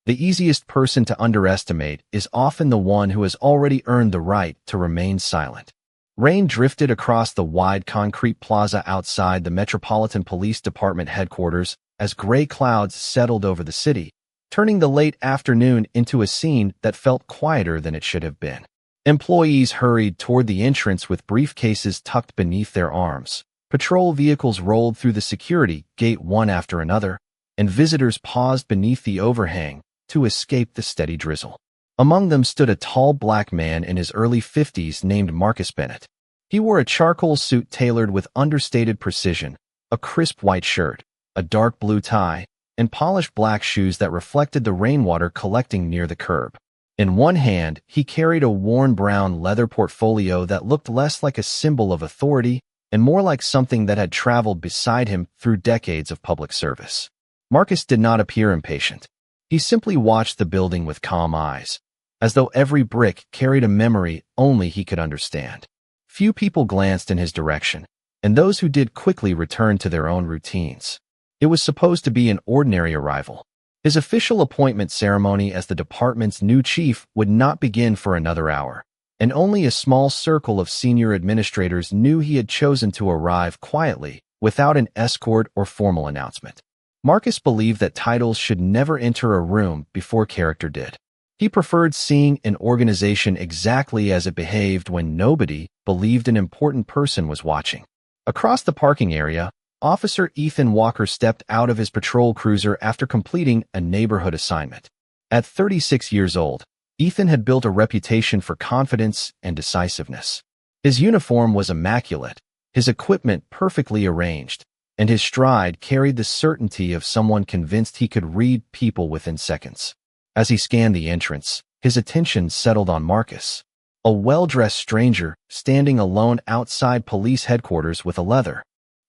The easiest person to underestimate is often the one who has already earned the right to remain silent. Rain drifted across the wide concrete plaza outside the Metropolitan Police Department headquarters as gray clouds settled over the city, turning the late afternoon into a scene that felt quieter than it should have been. Employees hurried toward the entrance with briefcases tucked beneath their arms. Patrol vehicles rolled through the security gate one after another, and visitors paused beneath the overhang to escape the steady drizzle. Among them stood a tall black man in his early 50s named Marcus Bennett. He wore a charcoal suit tailored with understated precision, a crisp white shirt, a dark blue tie, and polished black shoes that reflected the rainwater collecting near the curb. In one hand, he carried a worn brown leather portfolio that looked less like a symbol of authority and more like something that had traveled beside him through decades of public service. Marcus did not appear impatient. He simply watched the building with calm eyes, as though every brick carried a memory only he could understand. Few people glanced in his direction, and those who did quickly returned to their own routines. It was supposed to be an ordinary arrival. His official appointment ceremony as the department's new chief would not begin for another hour, and only a small circle of senior administrators knew he had chosen to arrive quietly, without an escort or formal announcement. Marcus believed that titles should never enter a room before character did. He preferred seeing an organization exactly as it behaved when nobody believed an important person was watching. Across the parking area, Officer Ethan Walker stepped out of his patrol cruiser after completing a neighborhood assignment. At 36 years old, Ethan had built a reputation for confidence and decisiveness. His uniform was immaculate, his equipment perfectly arranged, and his stride carried the certainty of someone convinced he could read people within seconds. As he scanned the entrance, his attention settled on Marcus, a well-dressed stranger standing alone outside police headquarters with a leather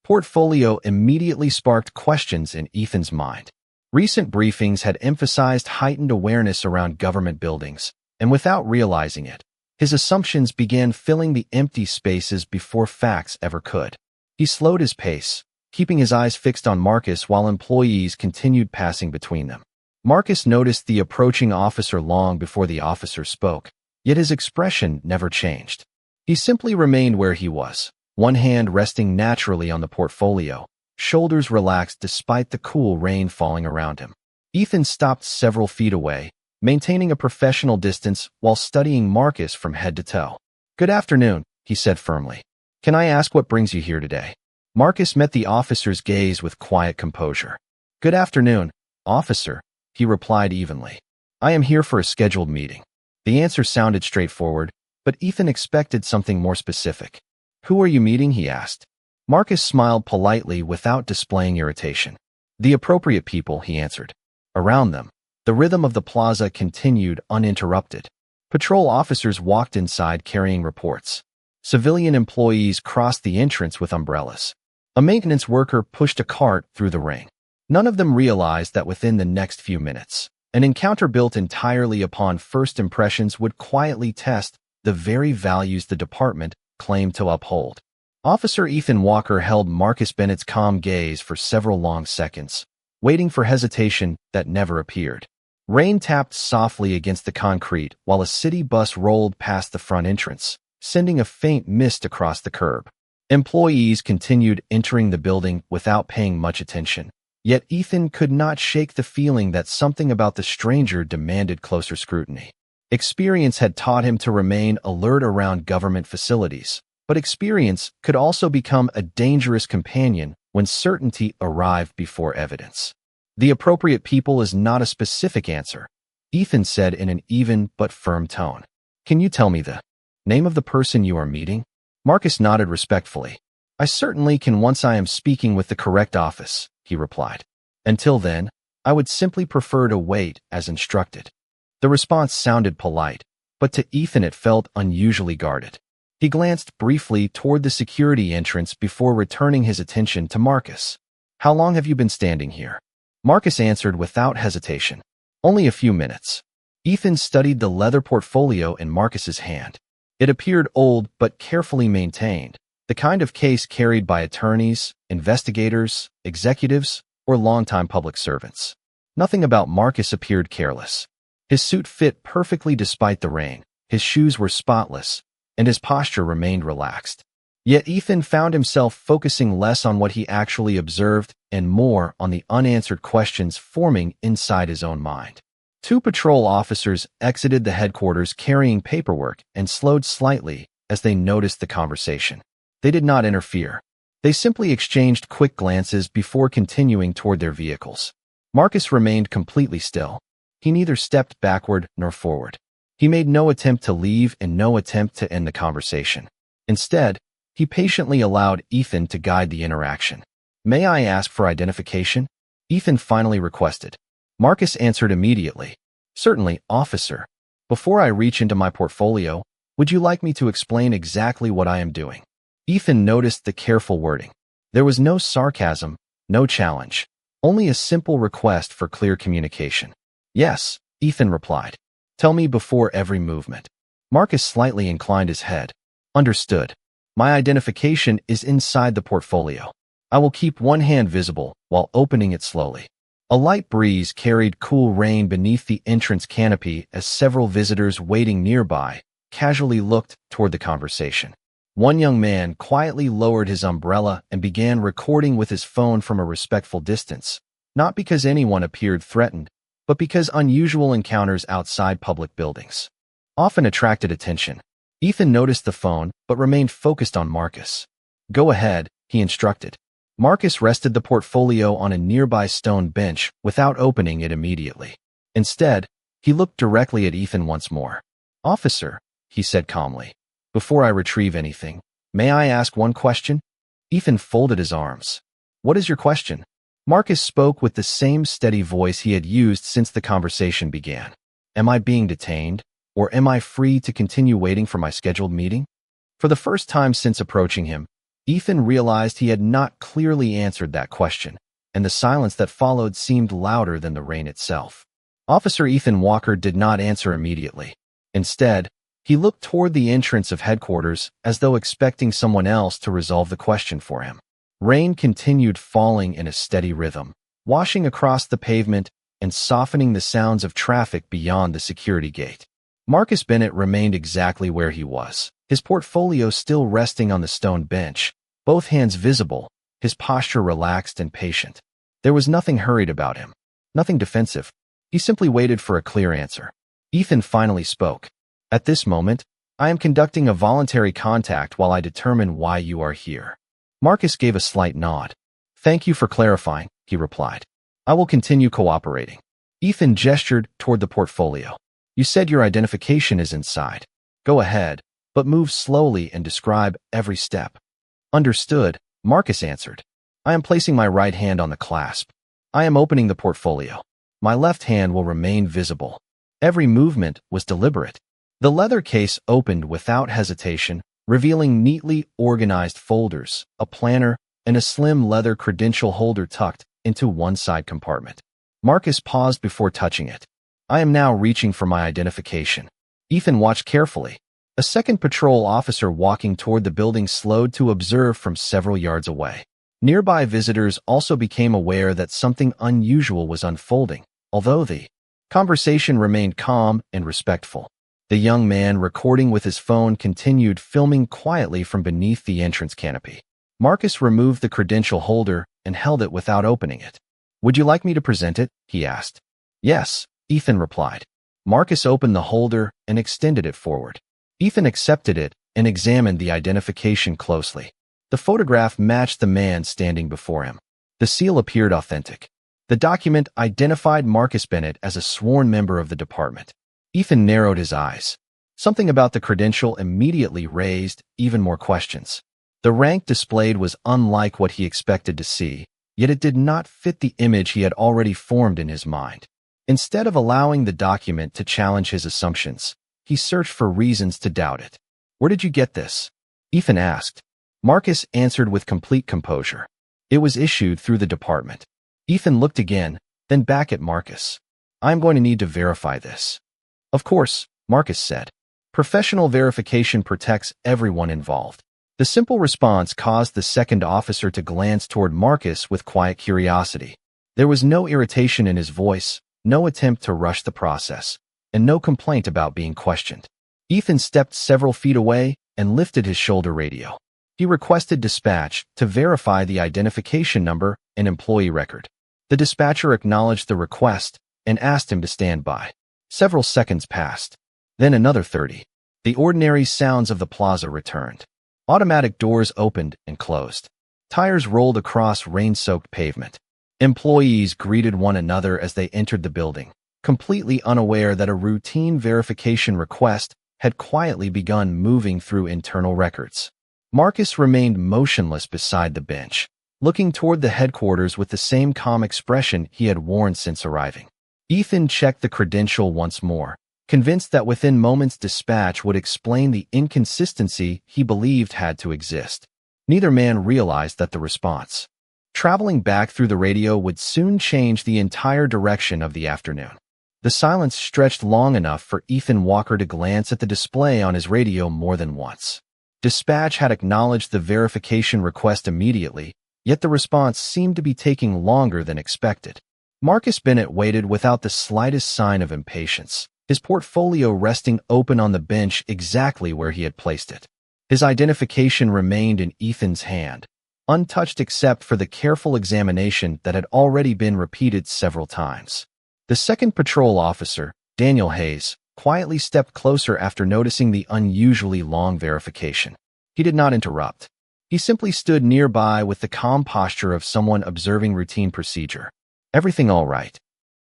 portfolio immediately sparked questions in Ethan's mind. Recent briefings had emphasized heightened awareness around government buildings, and without realizing it, his assumptions began filling the empty spaces before facts ever could. He slowed his pace, keeping his eyes fixed on Marcus while employees continued passing between them. Marcus noticed the approaching officer long before the officer spoke, yet his expression never changed. He simply remained where he was, one hand resting naturally on the portfolio, shoulders relaxed despite the cool rain falling around him. Ethan stopped several feet away, maintaining a professional distance while studying Marcus from head to toe. "Good afternoon," he said firmly. "Can I ask what brings you here today?" Marcus met the officer's gaze with quiet composure. "Good afternoon, officer," he replied evenly. "I am here for a scheduled meeting." The answer sounded straightforward, but Ethan expected something more specific. "Who are you meeting?" he asked. Marcus smiled politely without displaying irritation. "The appropriate people," he answered. Around them, the rhythm of the plaza continued uninterrupted. Patrol officers walked inside carrying reports. Civilian employees crossed the entrance with umbrellas. A maintenance worker pushed a cart through the ring. None of them realized that within the next few minutes, an encounter built entirely upon first impressions would quietly test the very values the department claimed to uphold. Officer Ethan Walker held Marcus Bennett's calm gaze for several long seconds, waiting for hesitation that never appeared. Rain tapped softly against the concrete while a city bus rolled past the front entrance, sending a faint mist across the curb. Employees continued entering the building without paying much attention, yet Ethan could not shake the feeling that something about the stranger demanded closer scrutiny. Experience had taught him to remain alert around government facilities, but experience could also become a dangerous companion when certainty arrived before evidence. "The appropriate people is not a specific answer," Ethan said in an even but firm tone. "Can you tell me the name of the person you are meeting?" Marcus nodded respectfully. "I certainly can once I am speaking with the correct office," he replied. "Until then, I would simply prefer to wait as instructed." The response sounded polite, but to Ethan it felt unusually guarded. He glanced briefly toward the security entrance before returning his attention to Marcus. "How long have you been standing here?" Marcus answered without hesitation. "Only a few minutes." Ethan studied the leather portfolio in Marcus's hand. It appeared old but carefully maintained, the kind of case carried by attorneys, investigators, executives, or longtime public servants. Nothing about Marcus appeared careless. His suit fit perfectly despite the rain, his shoes were spotless, and his posture remained relaxed. Yet Ethan found himself focusing less on what he actually observed and more on the unanswered questions forming inside his own mind. Two patrol officers exited the headquarters carrying paperwork and slowed slightly as they noticed the conversation. They did not interfere. They simply exchanged quick glances before continuing toward their vehicles. Marcus remained completely still. He neither stepped backward nor forward. He made no attempt to leave and no attempt to end the conversation. Instead, he patiently allowed Ethan to guide the interaction. "May I ask for identification?" Ethan finally requested. Marcus answered immediately. "Certainly, officer. Before I reach into my portfolio, would you like me to explain exactly what I am doing?" Ethan noticed the careful wording. There was no sarcasm, no challenge, only a simple request for clear communication. "Yes," Ethan replied. "Tell me before every movement." Marcus slightly inclined his head. "Understood. My identification is inside the portfolio. I will keep one hand visible while opening it slowly." A light breeze carried cool rain beneath the entrance canopy as several visitors waiting nearby casually looked toward the conversation. One young man quietly lowered his umbrella and began recording with his phone from a respectful distance, not because anyone appeared threatened, but because unusual encounters outside public buildings often attracted attention. Ethan noticed the phone but remained focused on Marcus. "Go ahead," he instructed. Marcus rested the portfolio on a nearby stone bench without opening it immediately. Instead, he looked directly at Ethan once more. "Officer," he said calmly, "before I retrieve anything, may I ask one question?" Ethan folded his arms. "What is your question?" Marcus spoke with the same steady voice he had used since the conversation began. "Am I being detained, or am I free to continue waiting for my scheduled meeting?" For the first time since approaching him, Ethan realized he had not clearly answered that question, and the silence that followed seemed louder than the rain itself. Officer Ethan Walker did not answer immediately. Instead, he looked toward the entrance of headquarters as though expecting someone else to resolve the question for him. Rain continued falling in a steady rhythm, washing across the pavement and softening the sounds of traffic beyond the security gate. Marcus Bennett remained exactly where he was, his portfolio still resting on the stone bench, both hands visible, his posture relaxed and patient. There was nothing hurried about him, nothing defensive. He simply waited for a clear answer. Ethan finally spoke. "At this moment, I am conducting a voluntary contact while I determine why you are here." Marcus gave a slight nod. "Thank you for clarifying," he replied. "I will continue cooperating." Ethan gestured toward the portfolio. "You said your identification is inside. Go ahead, but move slowly and describe every step." "Understood," Marcus answered. "I am placing my right hand on the clasp. I am opening the portfolio. My left hand will remain visible." Every movement was deliberate. The leather case opened without hesitation, revealing neatly organized folders, a planner, and a slim leather credential holder tucked into one side compartment. Marcus paused before touching it. "I am now reaching for my identification." Ethan watched carefully. A second patrol officer walking toward the building slowed to observe from several yards away. Nearby visitors also became aware that something unusual was unfolding, although the conversation remained calm and respectful. The young man recording with his phone continued filming quietly from beneath the entrance canopy. Marcus removed the credential holder and held it without opening it. "Would you like me to present it?" he asked. "Yes," Ethan replied. Marcus opened the holder and extended it forward. Ethan accepted it and examined the identification closely. The photograph matched the man standing before him. The seal appeared authentic. The document identified Marcus Bennett as a sworn member of the department. Ethan narrowed his eyes. Something about the credential immediately raised even more questions. The rank displayed was unlike what he expected to see, yet it did not fit the image he had already formed in his mind. Instead of allowing the document to challenge his assumptions, he searched for reasons to doubt it. "Where did you get this?" Ethan asked. Marcus answered with complete composure. "It was issued through the department." Ethan looked again, then back at Marcus. "I'm going to need to verify this." "Of course," Marcus said. "Professional verification protects everyone involved." The simple response caused the second officer to glance toward Marcus with quiet curiosity. There was no irritation in his voice, no attempt to rush the process, and no complaint about being questioned. Ethan stepped several feet away and lifted his shoulder radio. He requested dispatch to verify the identification number and employee record. The dispatcher acknowledged the request and asked him to stand by. Several seconds passed. Then another 30. The ordinary sounds of the plaza returned. Automatic doors opened and closed. Tires rolled across rain-soaked pavement. Employees greeted one another as they entered the building, completely unaware that a routine verification request had quietly begun moving through internal records. Marcus remained motionless beside the bench, looking toward the headquarters with the same calm expression he had worn since arriving. Ethan checked the credential once more, convinced that within moments dispatch would explain the inconsistency he believed had to exist. Neither man realized that the response, traveling back through the radio, would soon change the entire direction of the afternoon. The silence stretched long enough for Ethan Walker to glance at the display on his radio more than once. Dispatch had acknowledged the verification request immediately, yet the response seemed to be taking longer than expected. Marcus Bennett waited without the slightest sign of impatience, his portfolio resting open on the bench exactly where he had placed it. His identification remained in Ethan's hand, untouched except for the careful examination that had already been repeated several times. The second patrol officer, Daniel Hayes, quietly stepped closer after noticing the unusually long verification. He did not interrupt. He simply stood nearby with the calm posture of someone observing routine procedure. "Everything all right?"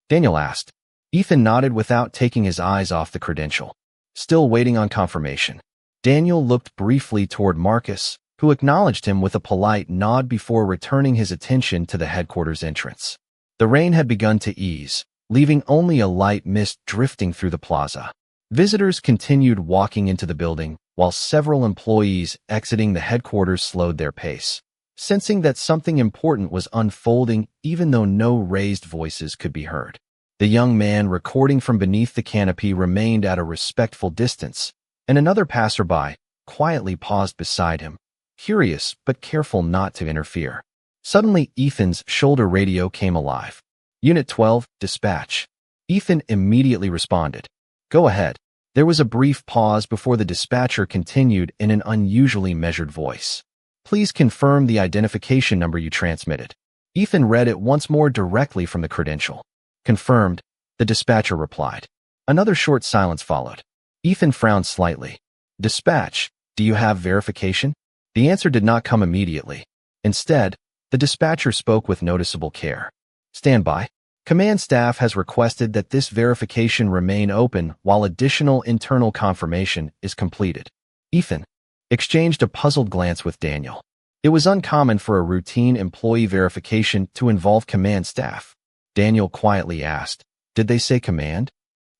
Daniel asked. Ethan nodded without taking his eyes off the credential. Still waiting on confirmation. Daniel looked briefly toward Marcus, who acknowledged him with a polite nod before returning his attention to the headquarters entrance. The rain had begun to ease, leaving only a light mist drifting through the plaza. Visitors continued walking into the building, while several employees exiting the headquarters slowed their pace, sensing that something important was unfolding even though no raised voices could be heard. The young man recording from beneath the canopy remained at a respectful distance, and another passerby quietly paused beside him, curious but careful not to interfere. Suddenly, Ethan's shoulder radio came alive. "Unit 12, dispatch." Ethan immediately responded. "Go ahead." There was a brief pause before the dispatcher continued in an unusually measured voice. "Please confirm the identification number you transmitted." Ethan read it once more directly from the credential. "Confirmed," the dispatcher replied. Another short silence followed. Ethan frowned slightly. "Dispatch, do you have verification?" The answer did not come immediately. Instead, the dispatcher spoke with noticeable care. "Stand by. Command staff has requested that this verification remain open while additional internal confirmation is completed." Ethan exchanged a puzzled glance with Daniel. It was uncommon for a routine employee verification to involve command staff. Daniel quietly asked, "Did they say command?"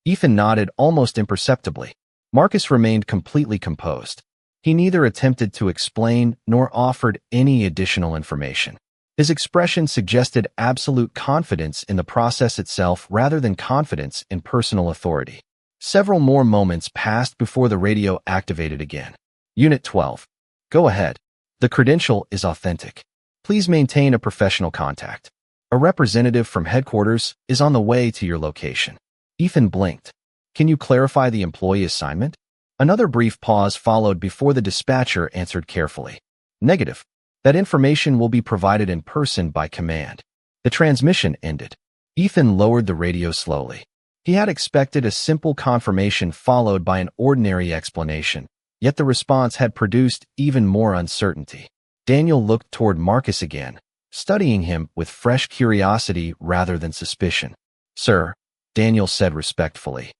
Ethan nodded almost imperceptibly. Marcus remained completely composed. He neither attempted to explain nor offered any additional information. His expression suggested absolute confidence in the process itself rather than confidence in personal authority. Several more moments passed before the radio activated again. "Unit 12. Go ahead. The credential is authentic. Please maintain a professional contact. A representative from headquarters is on the way to your location." Ethan blinked. "Can you clarify the employee assignment?" Another brief pause followed before the dispatcher answered carefully. "Negative. That information will be provided in person by command." The transmission ended. Ethan lowered the radio slowly. He had expected a simple confirmation followed by an ordinary explanation, yet the response had produced even more uncertainty. Daniel looked toward Marcus again, studying him with fresh curiosity rather than suspicion. "Sir," Daniel said respectfully,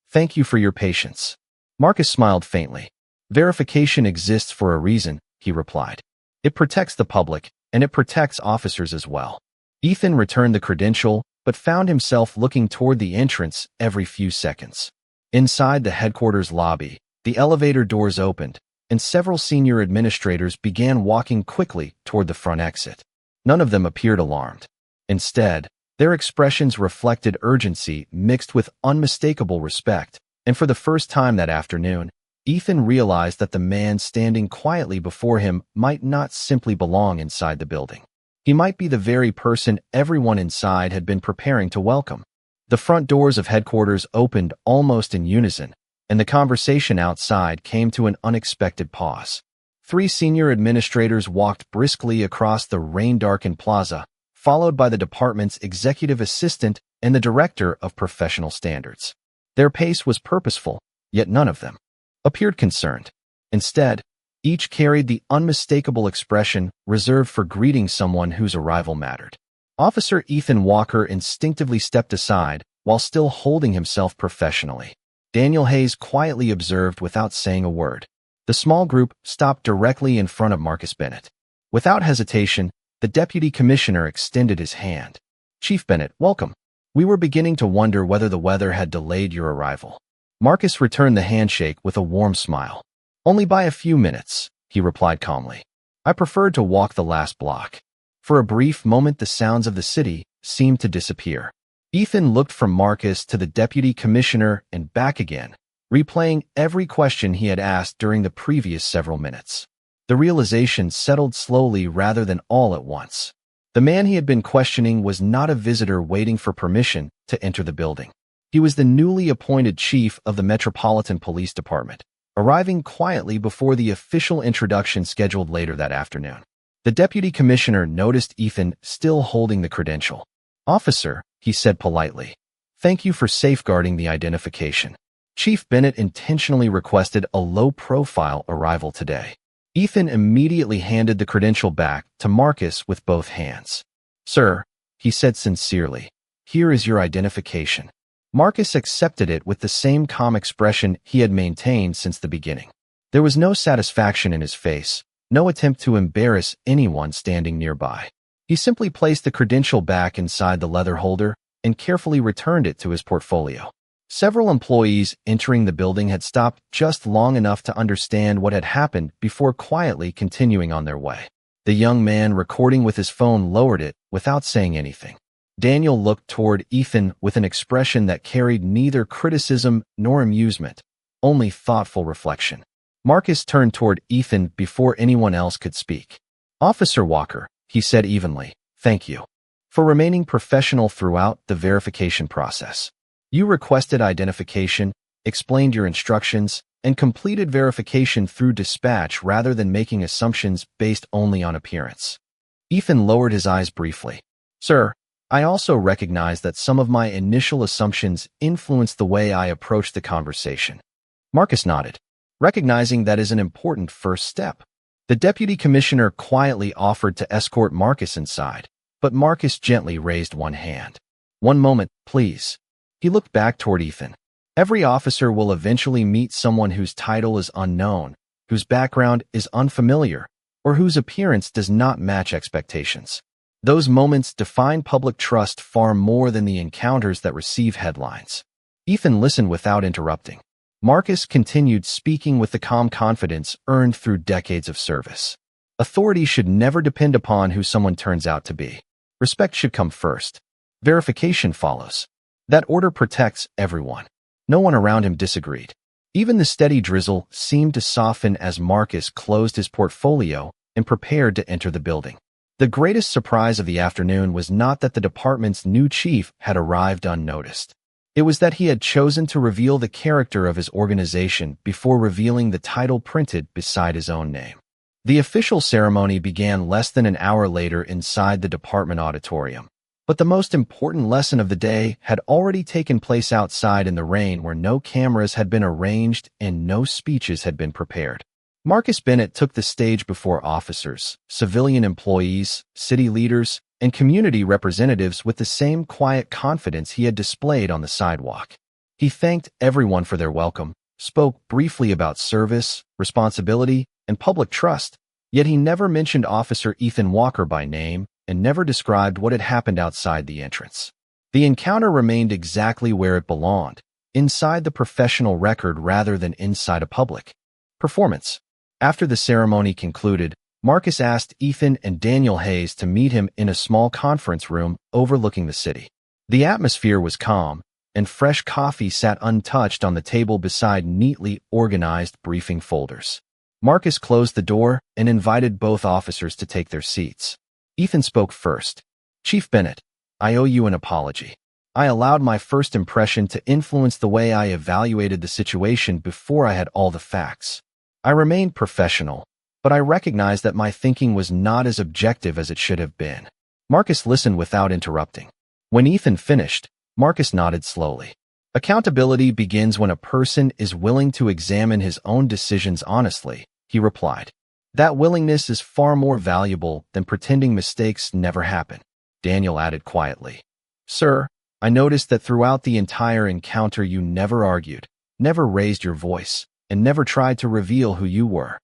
"thank you for your patience." Marcus smiled faintly. "Verification exists for a reason," he replied. "It protects the public, and it protects officers as well." Ethan returned the credential, but found himself looking toward the entrance every few seconds. Inside the headquarters lobby, the elevator doors opened, and several senior administrators began walking quickly toward the front exit. None of them appeared alarmed. Instead, their expressions reflected urgency mixed with unmistakable respect, and for the first time that afternoon, Ethan realized that the man standing quietly before him might not simply belong inside the building. He might be the very person everyone inside had been preparing to welcome. The front doors of headquarters opened almost in unison, and the conversation outside came to an unexpected pause. 3 senior administrators walked briskly across the rain-darkened plaza, followed by the department's executive assistant and the director of professional standards. Their pace was purposeful, yet none of them appeared concerned. Instead, each carried the unmistakable expression reserved for greeting someone whose arrival mattered. Officer Ethan Walker instinctively stepped aside while still holding himself professionally. Daniel Hayes quietly observed without saying a word. The small group stopped directly in front of Marcus Bennett. Without hesitation, the deputy commissioner extended his hand. "Chief Bennett, welcome. We were beginning to wonder whether the weather had delayed your arrival." Marcus returned the handshake with a warm smile. "Only by a few minutes," he replied calmly. "I preferred to walk the last block." For a brief moment, the sounds of the city seemed to disappear. Ethan looked from Marcus to the deputy commissioner and back again, replaying every question he had asked during the previous several minutes. The realization settled slowly rather than all at once. The man he had been questioning was not a visitor waiting for permission to enter the building. He was the newly appointed chief of the Metropolitan Police Department, arriving quietly before the official introduction scheduled later that afternoon. The deputy commissioner noticed Ethan still holding the credential. "Officer," he said politely, "thank you for safeguarding the identification. Chief Bennett intentionally requested a low-profile arrival today." Ethan immediately handed the credential back to Marcus with both hands. "Sir," he said sincerely, "here is your identification." Marcus accepted it with the same calm expression he had maintained since the beginning. There was no satisfaction in his face, no attempt to embarrass anyone standing nearby. He simply placed the credential back inside the leather holder and carefully returned it to his portfolio. Several employees entering the building had stopped just long enough to understand what had happened before quietly continuing on their way. The young man recording with his phone lowered it without saying anything. Daniel looked toward Ethan with an expression that carried neither criticism nor amusement, only thoughtful reflection. Marcus turned toward Ethan before anyone else could speak. "Officer Walker," he said evenly, "thank you for remaining professional throughout the verification process. You requested identification, explained your instructions, and completed verification through dispatch rather than making assumptions based only on appearance." Ethan lowered his eyes briefly. "Sir, I also recognize that some of my initial assumptions influenced the way I approached the conversation." Marcus nodded, recognizing that is an important first step. The deputy commissioner quietly offered to escort Marcus inside, but Marcus gently raised one hand. "One moment, please." He looked back toward Ethan. Every officer will eventually meet someone whose title is unknown, whose background is unfamiliar, or whose appearance does not match expectations. Those moments define public trust far more than the encounters that receive headlines. Ethan listened without interrupting. Marcus continued speaking with the calm confidence earned through decades of service. Authority should never depend upon who someone turns out to be. Respect should come first. Verification follows. That order protects everyone. No one around him disagreed. Even the steady drizzle seemed to soften as Marcus closed his portfolio and prepared to enter the building. The greatest surprise of the afternoon was not that the department's new chief had arrived unnoticed. It was that he had chosen to reveal the character of his organization before revealing the title printed beside his own name. The official ceremony began less than an hour later inside the department auditorium. But the most important lesson of the day had already taken place outside in the rain, where no cameras had been arranged and no speeches had been prepared. Marcus Bennett took the stage before officers, civilian employees, city leaders, and community representatives with the same quiet confidence he had displayed on the sidewalk. He thanked everyone for their welcome, spoke briefly about service, responsibility, and public trust, yet he never mentioned Officer Ethan Walker by name and never described what had happened outside the entrance. The encounter remained exactly where it belonged, inside the professional record rather than inside a public performance. After the ceremony concluded, Marcus asked Ethan and Daniel Hayes to meet him in a small conference room overlooking the city. The atmosphere was calm, and fresh coffee sat untouched on the table beside neatly organized briefing folders. Marcus closed the door and invited both officers to take their seats. Ethan spoke first. "Chief Bennett, I owe you an apology. I allowed my first impression to influence the way I evaluated the situation before I had all the facts. I remained professional, but I recognized that my thinking was not as objective as it should have been." Marcus listened without interrupting. When Ethan finished, Marcus nodded slowly. "Accountability begins when a person is willing to examine his own decisions honestly," he replied. "That willingness is far more valuable than pretending mistakes never happen." Daniel added quietly, "Sir, I noticed that throughout the entire encounter you never argued, never raised your voice, and never tried to reveal who you were."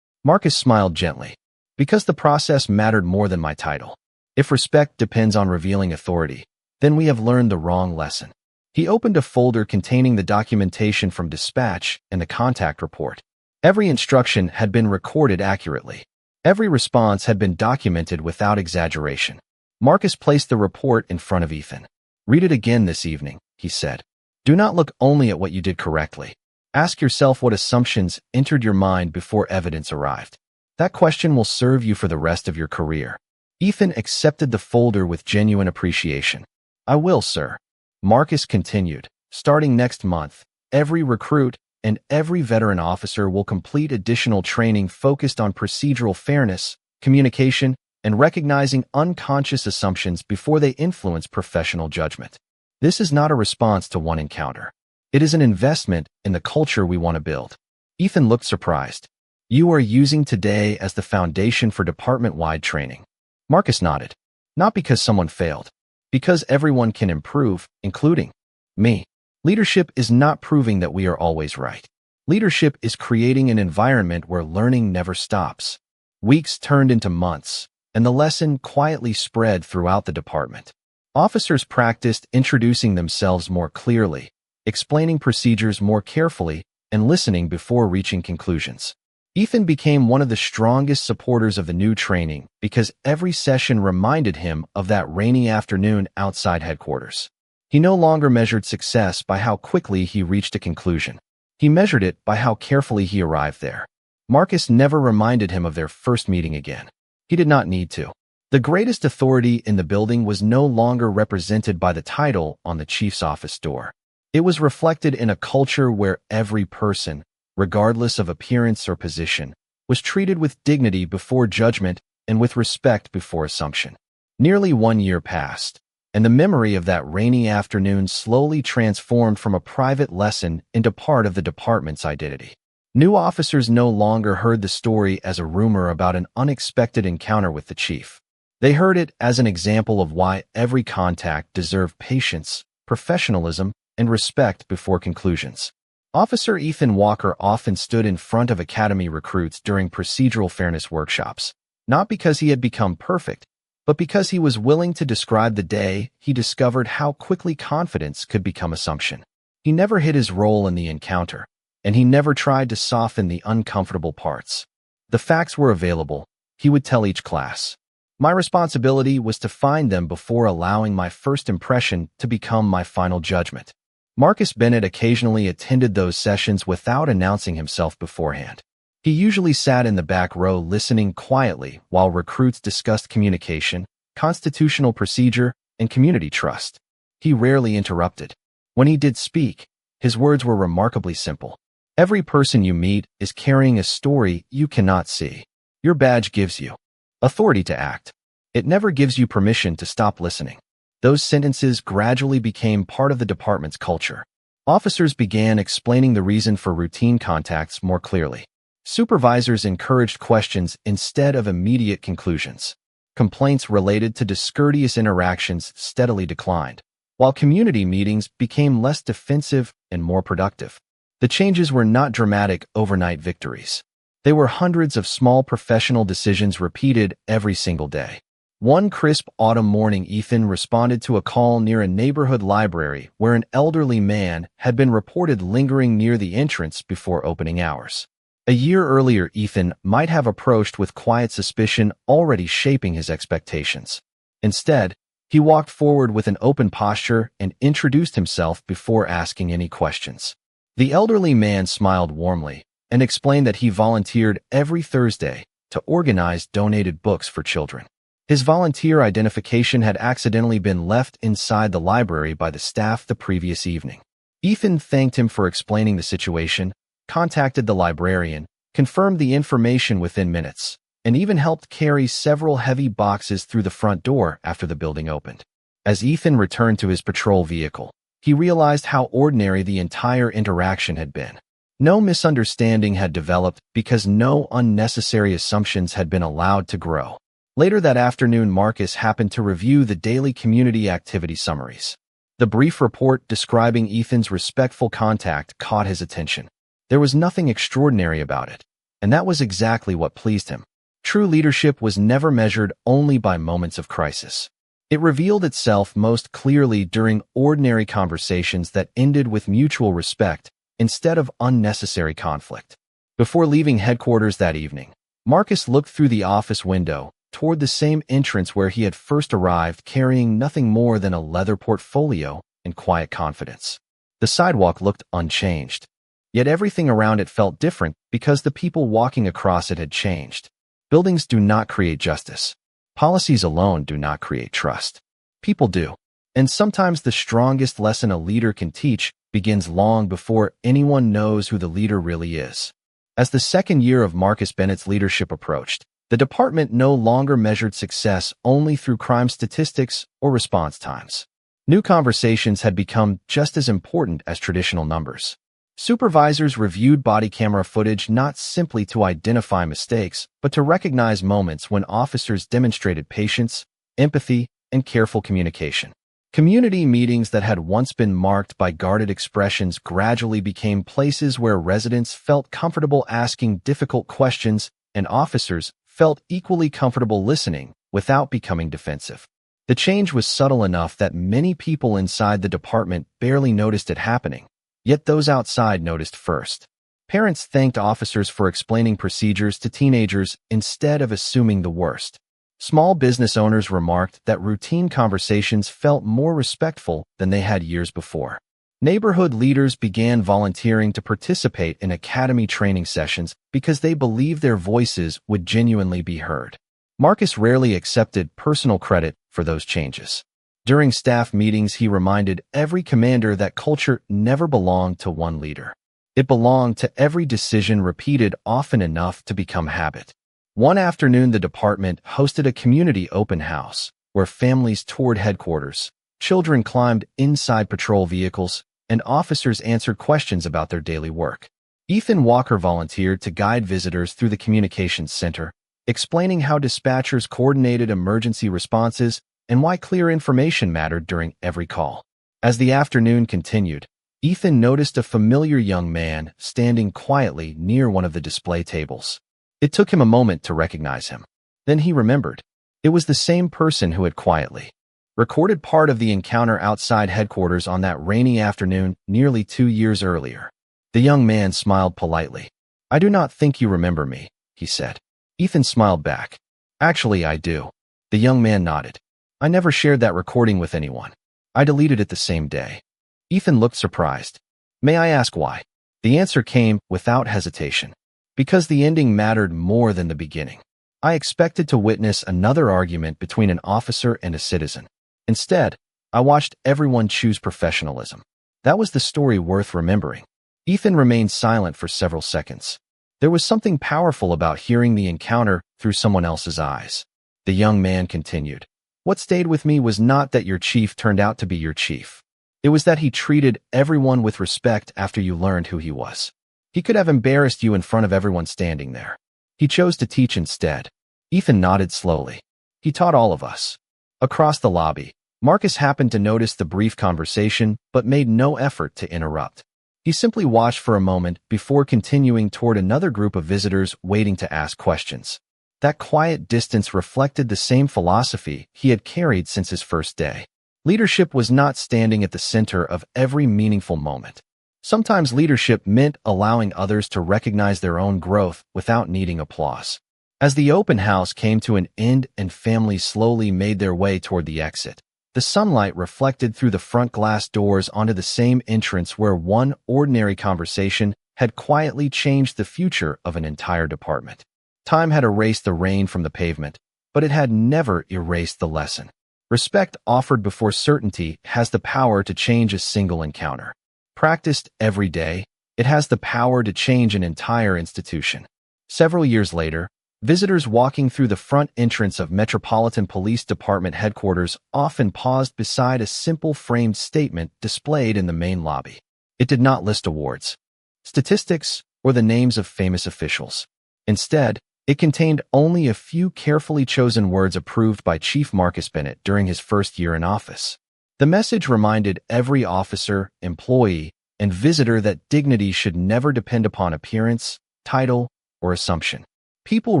Marcus smiled gently. "Because the process mattered more than my title. If respect depends on revealing authority, then we have learned the wrong lesson." He opened a folder containing the documentation from dispatch and the contact report. Every instruction had been recorded accurately. Every response had been documented without exaggeration. Marcus placed the report in front of Ethan. "Read it again this evening," he said. "Do not look only at what you did correctly. Ask yourself what assumptions entered your mind before evidence arrived. That question will serve you for the rest of your career." Ethan accepted the folder with genuine appreciation. "I will, sir." Marcus continued. "Starting next month, every recruit and every veteran officer will complete additional training focused on procedural fairness, communication, and recognizing unconscious assumptions before they influence professional judgment. This is not a response to one encounter. It is an investment in the culture we want to build." Ethan looked surprised. "You are using today as the foundation for department-wide training." Marcus nodded. "Not because someone failed. Because everyone can improve, including me. Leadership is not proving that we are always right. Leadership is creating an environment where learning never stops." Weeks turned into months, and the lesson quietly spread throughout the department. Officers practiced introducing themselves more clearly, explaining procedures more carefully, and listening before reaching conclusions. Ethan became one of the strongest supporters of the new training because every session reminded him of that rainy afternoon outside headquarters. He no longer measured success by how quickly he reached a conclusion. He measured it by how carefully he arrived there. Marcus never reminded him of their first meeting again. He did not need to. The greatest authority in the building was no longer represented by the title on the chief's office door. It was reflected in a culture where every person, regardless of appearance or position, was treated with dignity before judgment and with respect before assumption. Nearly 1 year passed, and the memory of that rainy afternoon slowly transformed from a private lesson into part of the department's identity. New officers no longer heard the story as a rumor about an unexpected encounter with the chief. They heard it as an example of why every contact deserved patience, professionalism, and respect before conclusions. Officer Ethan Walker often stood in front of academy recruits during procedural fairness workshops, not because he had become perfect, but because he was willing to describe the day he discovered how quickly confidence could become assumption. He never hid his role in the encounter, and he never tried to soften the uncomfortable parts. The facts were available, he would tell each class. My responsibility was to find them before allowing my first impression to become my final judgment. Marcus Bennett occasionally attended those sessions without announcing himself beforehand. He usually sat in the back row listening quietly while recruits discussed communication, constitutional procedure, and community trust. He rarely interrupted. When he did speak, his words were remarkably simple. "Every person you meet is carrying a story you cannot see. Your badge gives you authority to act. It never gives you permission to stop listening." Those sentences gradually became part of the department's culture. Officers began explaining the reason for routine contacts more clearly. Supervisors encouraged questions instead of immediate conclusions. Complaints related to discourteous interactions steadily declined, while community meetings became less defensive and more productive. The changes were not dramatic overnight victories. They were hundreds of small professional decisions repeated every single day. One crisp autumn morning, Ethan responded to a call near a neighborhood library where an elderly man had been reported lingering near the entrance before opening hours. A year earlier, Ethan might have approached with quiet suspicion already shaping his expectations. Instead, he walked forward with an open posture and introduced himself before asking any questions. The elderly man smiled warmly and explained that he volunteered every Thursday to organize donated books for children. His volunteer identification had accidentally been left inside the library by the staff the previous evening. Ethan thanked him for explaining the situation, contacted the librarian, confirmed the information within minutes, and even helped carry several heavy boxes through the front door after the building opened. As Ethan returned to his patrol vehicle, he realized how ordinary the entire interaction had been. No misunderstanding had developed because no unnecessary assumptions had been allowed to grow. Later that afternoon, Marcus happened to review the daily community activity summaries. The brief report describing Ethan's respectful contact caught his attention. There was nothing extraordinary about it, and that was exactly what pleased him. True leadership was never measured only by moments of crisis. It revealed itself most clearly during ordinary conversations that ended with mutual respect instead of unnecessary conflict. Before leaving headquarters that evening, Marcus looked through the office window toward the same entrance where he had first arrived, carrying nothing more than a leather portfolio and quiet confidence. The sidewalk looked unchanged, yet everything around it felt different because the people walking across it had changed. Buildings do not create justice. Policies alone do not create trust. People do. And sometimes the strongest lesson a leader can teach begins long before anyone knows who the leader really is. As the second year of Marcus Bennett's leadership approached, the department no longer measured success only through crime statistics or response times. New conversations had become just as important as traditional numbers. Supervisors reviewed body camera footage not simply to identify mistakes, but to recognize moments when officers demonstrated patience, empathy, and careful communication. Community meetings that had once been marked by guarded expressions gradually became places where residents felt comfortable asking difficult questions and officers felt equally comfortable listening without becoming defensive. The change was subtle enough that many people inside the department barely noticed it happening. Yet those outside noticed first. Parents thanked officers for explaining procedures to teenagers instead of assuming the worst. Small business owners remarked that routine conversations felt more respectful than they had years before. Neighborhood leaders began volunteering to participate in academy training sessions because they believed their voices would genuinely be heard. Marcus rarely accepted personal credit for those changes. During staff meetings, he reminded every commander that culture never belonged to one leader. It belonged to every decision repeated often enough to become habit. One afternoon, the department hosted a community open house where families toured headquarters, children climbed inside patrol vehicles, and officers answered questions about their daily work. Ethan Walker volunteered to guide visitors through the communications center, explaining how dispatchers coordinated emergency responses and why clear information mattered during every call. As the afternoon continued, Ethan noticed a familiar young man standing quietly near one of the display tables. It took him a moment to recognize him. Then he remembered. It was the same person who had quietly recorded part of the encounter outside headquarters on that rainy afternoon nearly 2 years earlier. The young man smiled politely. "I do not think you remember me," he said. Ethan smiled back. "Actually, I do." The young man nodded. "I never shared that recording with anyone. I deleted it the same day." Ethan looked surprised. "May I ask why?" The answer came without hesitation. "Because the ending mattered more than the beginning. I expected to witness another argument between an officer and a citizen. Instead, I watched everyone choose professionalism. That was the story worth remembering." Ethan remained silent for several seconds. There was something powerful about hearing the encounter through someone else's eyes. The young man continued. "What stayed with me was not that your chief turned out to be your chief. It was that he treated everyone with respect after you learned who he was. He could have embarrassed you in front of everyone standing there. He chose to teach instead." Ethan nodded slowly. "He taught all of us." Across the lobby, Marcus happened to notice the brief conversation but made no effort to interrupt. He simply watched for a moment before continuing toward another group of visitors waiting to ask questions. That quiet distance reflected the same philosophy he had carried since his first day. Leadership was not standing at the center of every meaningful moment. Sometimes leadership meant allowing others to recognize their own growth without needing applause. As the open house came to an end and families slowly made their way toward the exit, the sunlight reflected through the front glass doors onto the same entrance where one ordinary conversation had quietly changed the future of an entire department. Time had erased the rain from the pavement, but it had never erased the lesson. Respect offered before certainty has the power to change a single encounter. Practiced every day, it has the power to change an entire institution. Several years later, visitors walking through the front entrance of Metropolitan Police Department headquarters often paused beside a simple framed statement displayed in the main lobby. It did not list awards, statistics, or the names of famous officials. Instead, it contained only a few carefully chosen words approved by Chief Marcus Bennett during his first year in office. The message reminded every officer, employee, and visitor that dignity should never depend upon appearance, title, or assumption. People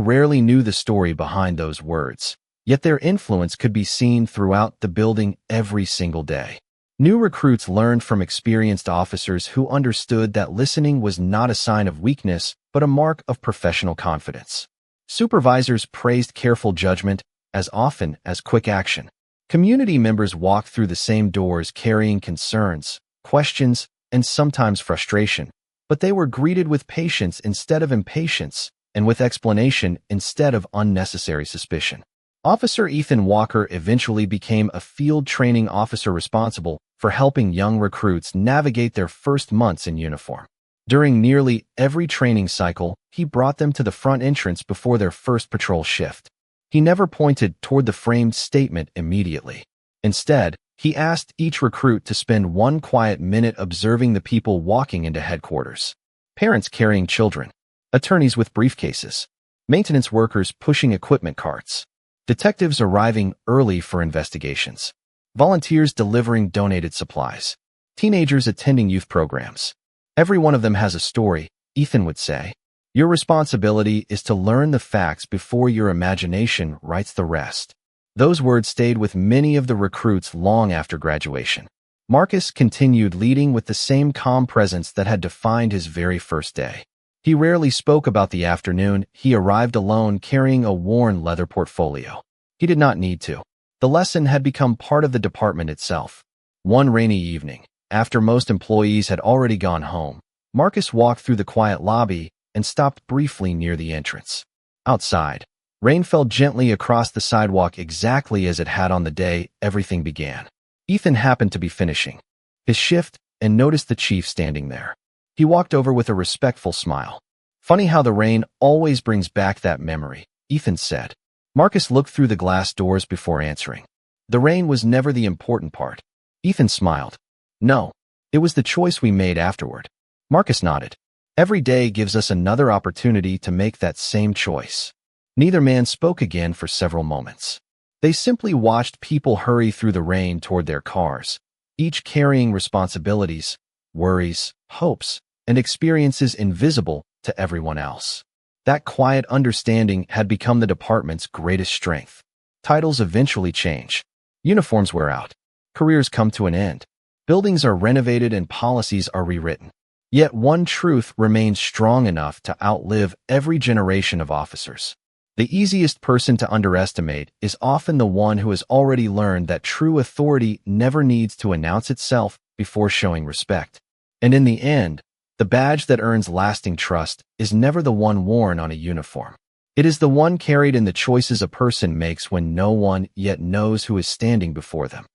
rarely knew the story behind those words, yet their influence could be seen throughout the building every single day. New recruits learned from experienced officers who understood that listening was not a sign of weakness, but a mark of professional confidence. Supervisors praised careful judgment as often as quick action. Community members walked through the same doors carrying concerns, questions, and sometimes frustration, but they were greeted with patience instead of impatience, and with explanation instead of unnecessary suspicion. Officer Ethan Walker eventually became a field training officer responsible for helping young recruits navigate their first months in uniform. During nearly every training cycle, he brought them to the front entrance before their first patrol shift. He never pointed toward the framed statement immediately. Instead, he asked each recruit to spend one quiet minute observing the people walking into headquarters. Parents carrying children, attorneys with briefcases, maintenance workers pushing equipment carts, detectives arriving early for investigations, volunteers delivering donated supplies, teenagers attending youth programs. Every one of them has a story, Ethan would say. Your responsibility is to learn the facts before your imagination writes the rest. Those words stayed with many of the recruits long after graduation. Marcus continued leading with the same calm presence that had defined his very first day. He rarely spoke about the afternoon he arrived alone carrying a worn leather portfolio. He did not need to. The lesson had become part of the department itself. One rainy evening, after most employees had already gone home, Marcus walked through the quiet lobby and stopped briefly near the entrance. Outside, rain fell gently across the sidewalk exactly as it had on the day everything began. Ethan happened to be finishing his shift and noticed the chief standing there. He walked over with a respectful smile. Funny how the rain always brings back that memory, Ethan said. Marcus looked through the glass doors before answering. The rain was never the important part. Ethan smiled. No, it was the choice we made afterward. Marcus nodded. Every day gives us another opportunity to make that same choice. Neither man spoke again for several moments. They simply watched people hurry through the rain toward their cars, each carrying responsibilities, worries, hopes, and experiences invisible to everyone else. That quiet understanding had become the department's greatest strength. Titles eventually change. Uniforms wear out. Careers come to an end. Buildings are renovated and policies are rewritten. Yet one truth remains strong enough to outlive every generation of officers. The easiest person to underestimate is often the one who has already learned that true authority never needs to announce itself before showing respect. And in the end, the badge that earns lasting trust is never the one worn on a uniform. It is the one carried in the choices a person makes when no one yet knows who is standing before them.